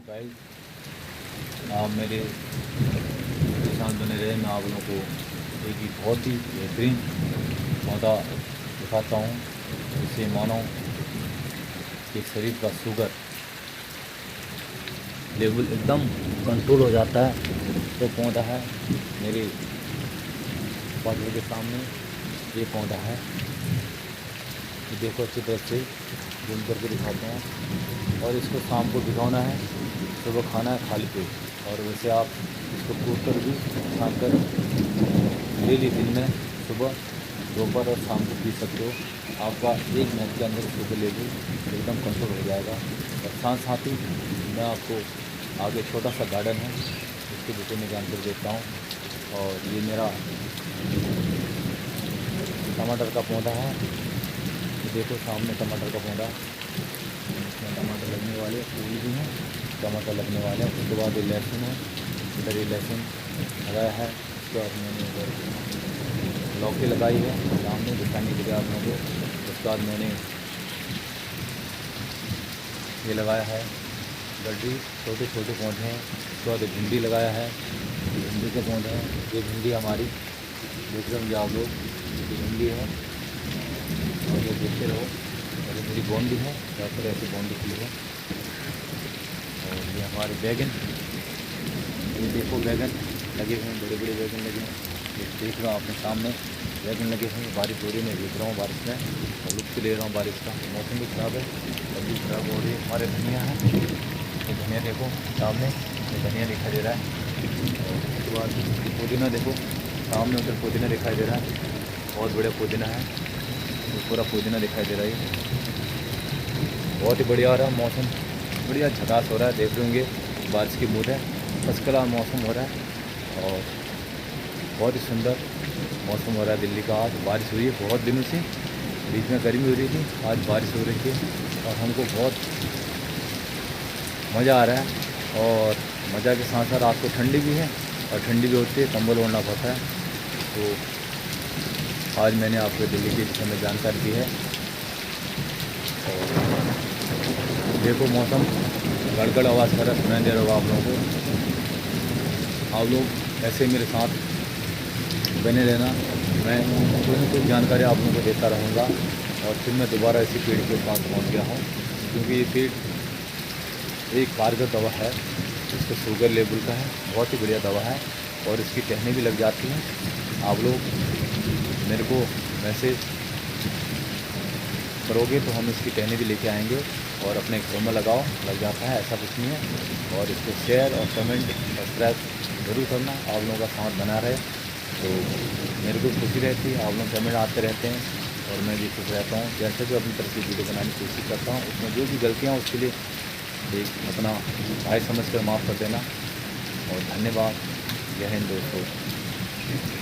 Guys, आप मेरे साथ बने रहे। मैं आप लोगों को एक ही बहुत ही बेहतरीन पौधा दिखाता हूँ जिससे मानो कि शरीर का शुगर लेवल एकदम कंट्रोल हो जाता है। तो पौधा है मेरे पौधे के सामने, ये पौधा है। ये देखो अच्छी तरह से जूम करके दिखाते हैं। और इसको शाम को भिगोना है, सुबह खाना है खाली पेट। और वैसे आप इसको कूट कर भी छान कर डेली दिन में सुबह दोपहर और शाम को पी सकते हो। आपका 1 महीने के अंदर शुगर लेवल एकदम कंट्रोल हो जाएगा। और साथ ही मैं आपको आगे छोटा सा गार्डन है, उसके विषय में जानकारी देता हूँ। और ये मेरा टमाटर का पौधा है। ये देखो सामने टमाटर का पौधा, इसमें टमाटर लगने वाले फूल भी हैं, टमाटर लगने वाले हैं। उसके बाद ये लहसुन है, इधर ये लहसुन लगाया है। उसके बाद मैंने इधर लौकी लगाई है सामने दिखाने के लिए आप लोगों को। उसके बाद मैंने ये लगाया है गड्डी, छोटे छोटे पौधे हैं। उसके बाद भिंडी लगाया है, भिंडी के पौधे हैं। ये भिंडी हमारी देख रहे होंगे आप लोग, ये भिंडी है। और ये देखते रहो। और ये मेरी बॉन्डी है, ज़्यादातर ऐसी बॉन्डी की है। और ये हमारे बैगन, ये देखो बैगन लगे हुए हैं, बड़े बड़े बैगन लगे हैं। ये देख रहा हूँ अपने सामने बैगन लगे हुए हैं। बारिश हो रही है, मैं देख रहा हूँ बारिश में और लुत्फ़ ले रहा हूँ बारिश का। मौसम भी ख़राब है, तबीयत ख़राब हो रही है। हमारे धनिया है, ये धनिया देखो सामने, ये धनिया दिखाई दे रहा है। और उसके बाद पुदीना देखो सामने, उधर पुदीना दिखाई दे रहा है, बहुत बढ़िया पुदीना है। ये पूरा पुदीना दिखाई दे रहा है। बहुत ही बढ़िया हो रहा है मौसम, बढ़िया झकास हो रहा है। देख रहे होंगे बारिश की बूंद है, फर्स्ट क्लास मौसम हो रहा है। और बहुत ही सुंदर मौसम हो रहा है दिल्ली का। आज बारिश हुई है बहुत दिनों से, बीच में गर्मी हो रही थी, आज बारिश हो रही थी। और हमको बहुत मज़ा आ रहा है। और मज़ा के साथ साथ आपको ठंडी भी है, और ठंडी भी होती है, कंबल ओढ़ना पड़ता है। तो आज मैंने आपको दिल्ली के विषय में जानकारी दी है। और देखो मौसम गड़गड़ आवाज़ कर रहा है, सुनाई दे रहा होगा आप लोगों को। आप लोग ऐसे मेरे साथ बने रहना, मैं कुछ न कुछ जानकारी आप लोगों को देता रहूँगा। और फिर मैं दोबारा इसी पेड़ के पास पहुँच गया हूँ, क्योंकि ये पेड़ एक कारगर दवा है। इसके शुगर लेवल का है, बहुत ही बढ़िया दवा है। और इसकी टहनियाँ भी लग जाती हैं। आप लोग मेरे को मैसेज करोगे तो हम इसकी टहनी भी लेके आएंगे और अपने घर में लगाओ, लग जाता है, ऐसा कुछ नहीं है। और इसको शेयर और कमेंट सब्सक्राइब ज़रूर करना, आप लोगों का साथ बना रहे तो मेरे को खुशी रहती है। आप लोग कमेंट आते रहते हैं और मैं भी खुश रहता हूँ। जैसे भी अपनी तरफ से वीडियो बनाने की कोशिश करता हूँ, उसमें जो भी गलतियाँ उसके लिए एक अपना भाई समझ कर माफ़ कर देना। और धन्यवाद। जय हिंद दोस्तों।